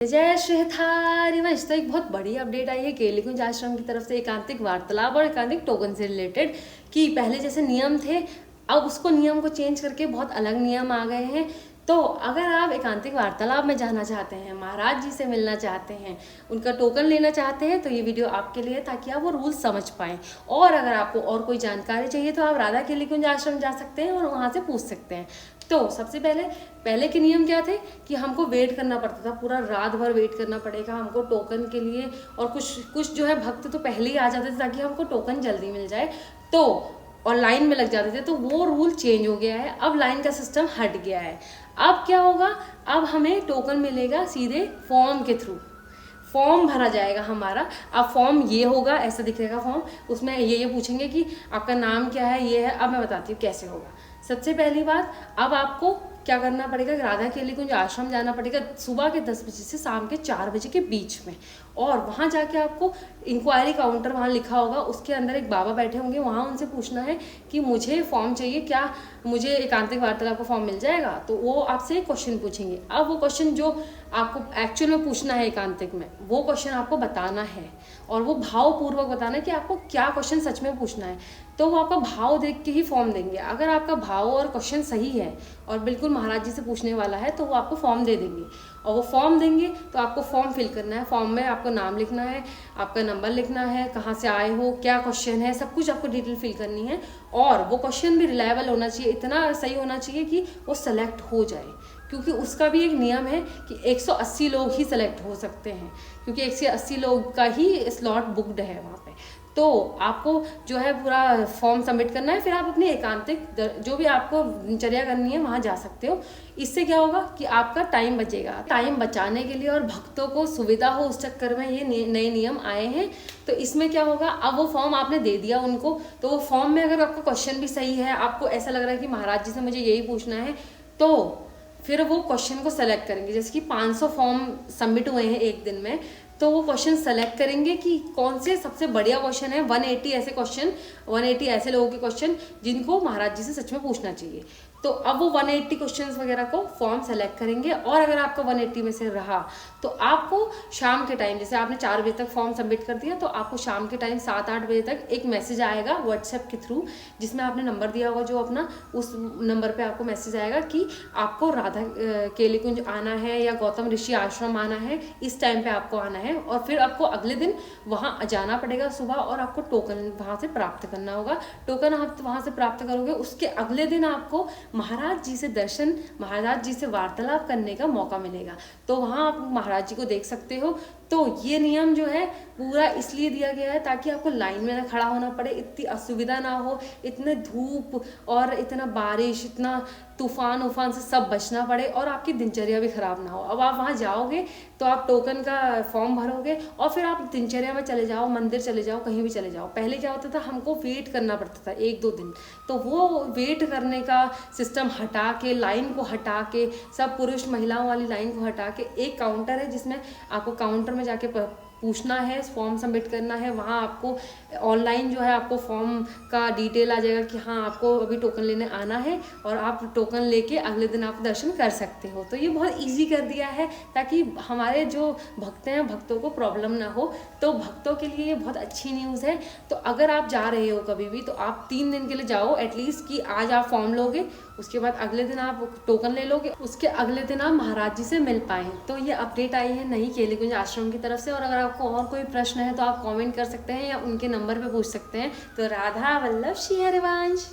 जय श्री हरिवंश। तो एक बहुत बड़ी अपडेट आई है केली कुंज आश्रम की तरफ से एकांतिक वार्तालाप और एकांतिक टोकन से रिलेटेड कि पहले जैसे नियम थे अब उसको नियम को चेंज करके बहुत अलग नियम आ गए हैं। तो अगर आप एकांतिक वार्तालाप में जाना चाहते हैं, महाराज जी से मिलना चाहते हैं, उनका टोकन लेना चाहते हैं तो ये वीडियो आपके लिए, ताकि आप वो रूल समझ पाएँ। और अगर आपको और कोई जानकारी चाहिए तो आप राधा केली कुंज आश्रम जा सकते हैं और वहाँ से पूछ सकते हैं। तो सबसे पहले के नियम क्या थे कि हमको वेट करना पड़ता था, पूरा रात भर वेट करना पड़ेगा हमको टोकन के लिए। और कुछ जो है भक्त तो पहले ही आ जाते थे ताकि हमको टोकन जल्दी मिल जाए, तो और लाइन में लग जाते थे। तो वो रूल चेंज हो गया है, अब लाइन का सिस्टम हट गया है। अब क्या होगा, अब हमें टोकन मिलेगा सीधे फॉर्म के थ्रू। फॉर्म भरा जाएगा हमारा। अब फॉर्म ये होगा, ऐसा दिखेगा फॉर्म, उसमें ये पूछेंगे कि आपका नाम क्या है, ये है। अब मैं बताती हूँ कैसे होगा। सबसे पहली बात, अब आपको क्या करना पड़ेगा, राधा केली कुंज आश्रम जाना पड़ेगा सुबह के 10 बजे से शाम के 4 बजे के बीच में। और वहाँ जाके आपको इंक्वायरी काउंटर वहाँ लिखा होगा, उसके अंदर एक बाबा बैठे होंगे, वहाँ उनसे पूछना है कि मुझे फॉर्म चाहिए, क्या मुझे एकांतिक वार्तालाप का फॉर्म मिल जाएगा। तो वो आपसे क्वेश्चन पूछेंगे। अब वो क्वेश्चन जो आपको एक्चुअल में पूछना है एकांतिक में, वो क्वेश्चन आपको बताना है और वो भावपूर्वक बताना है कि आपको क्या क्वेश्चन सच में पूछना है। तो वो आपका भाव देख के ही फॉर्म देंगे। अगर आपका भाव और क्वेश्चन सही है और बिल्कुल महाराज जी से पूछने वाला है तो वो आपको फॉर्म दे देंगे। और वो फॉर्म देंगे तो आपको फॉर्म फिल करना है। फॉर्म में आपको नाम लिखना है, आपका नंबर लिखना है, कहाँ से आए हो, क्या क्वेश्चन है, सब कुछ आपको डिटेल फिल करनी है। और वो क्वेश्चन भी रिलायबल होना चाहिए, इतना सही होना चाहिए कि वो सेलेक्ट हो जाए, क्योंकि उसका भी एक नियम है कि 180 लोग ही सेलेक्ट हो सकते हैं, क्योंकि 180 लोग का ही स्लॉट बुकड है वहाँ पे। तो आपको जो है पूरा फॉर्म सबमिट करना है, फिर आप अपनी एकांतिक जो भी आपको दिनचर्या करनी है वहाँ जा सकते हो। इससे क्या होगा कि आपका टाइम बचेगा। टाइम बचाने के लिए और भक्तों को सुविधा हो उस चक्कर में ये नए नियम आए हैं। तो इसमें क्या होगा, अब वो फॉर्म आपने दे दिया उनको, तो वो फॉर्म में अगर आपका क्वेश्चन भी सही है, आपको ऐसा लग रहा है कि महाराज जी से मुझे यही पूछना है, तो फिर वो क्वेश्चन को सेलेक्ट करेंगे। जैसे कि 500 फॉर्म सबमिट हुए हैं एक दिन में, तो वो क्वेश्चन सेलेक्ट करेंगे कि कौन से सबसे बढ़िया क्वेश्चन है। 180 ऐसे क्वेश्चन, 180 ऐसे लोगों के क्वेश्चन जिनको महाराज जी से सच में पूछना चाहिए। तो अब वो 180 क्वेश्चंस वगैरह को फॉर्म सेलेक्ट करेंगे। और अगर आपका 180 में से रहा तो आपको शाम के टाइम, जैसे आपने 4 बजे तक फॉर्म सबमिट कर दिया, तो आपको शाम के टाइम 7-8 बजे तक एक मैसेज आएगा व्हाट्सएप के थ्रू, जिसमें आपने नंबर दिया होगा जो अपना, उस नंबर पे आपको मैसेज आएगा कि आपको राधा केली कुंज आना है या गौतम ऋषि आश्रम आना है, इस टाइम पे आपको आना है। और फिर आपको अगले दिन वहाँ जाना पड़ेगा सुबह, और आपको टोकन वहाँ से प्राप्त करना होगा। टोकन आप वहाँ से प्राप्त करोगे, उसके अगले दिन आपको महाराज जी से दर्शन, महाराज जी से वार्तालाप करने का मौका मिलेगा। तो वहाँ आप महाराज जी को देख सकते हो। तो ये नियम जो है पूरा इसलिए दिया गया है ताकि आपको लाइन में ना खड़ा होना पड़े, इतनी असुविधा ना हो, इतने धूप और इतना बारिश, इतना तूफान उफान से सब बचना पड़े, और आपकी दिनचर्या भी खराब ना हो। अब आप वहाँ जाओगे तो आप टोकन का फॉर्म भरोगे और फिर आप दिनचर्या में चले जाओ, मंदिर चले जाओ, कहीं भी चले जाओ। पहले क्या होता था, हमको वेट करना पड़ता था 1-2 दिन, तो वो वेट करने का सिस्टम हटा के, लाइन को हटा के, सब पुरुष महिलाओं वाली लाइन को हटा के एक काउंटर है जिसमें आपको काउंटर में जाके पूछना है, फॉर्म सबमिट करना है। वहाँ आपको ऑनलाइन जो है आपको फॉर्म का डिटेल आ जाएगा कि हाँ आपको अभी टोकन लेने आना है, और आप टोकन लेके अगले दिन आप दर्शन कर सकते हो। तो ये बहुत इजी कर दिया है ताकि हमारे जो भक्त हैं, भक्तों को प्रॉब्लम ना हो। तो भक्तों के लिए ये बहुत अच्छी न्यूज़ है। तो अगर आप जा रहे हो कभी भी, तो आप 3 दिन के लिए जाओ एटलीस्ट, कि आज आप फॉर्म लोगे, उसके बाद अगले दिन आप टोकन ले लोगे, उसके अगले दिन आप महाराज जी से मिल पाएँ। तो ये अपडेट आई है नई केली कुंज आश्रम की तरफ से। और अगर आपको और कोई प्रश्न है तो आप कमेंट कर सकते हैं या उनके नंबर पे पूछ सकते हैं। तो राधा वल्लभ श्री हरिवंश।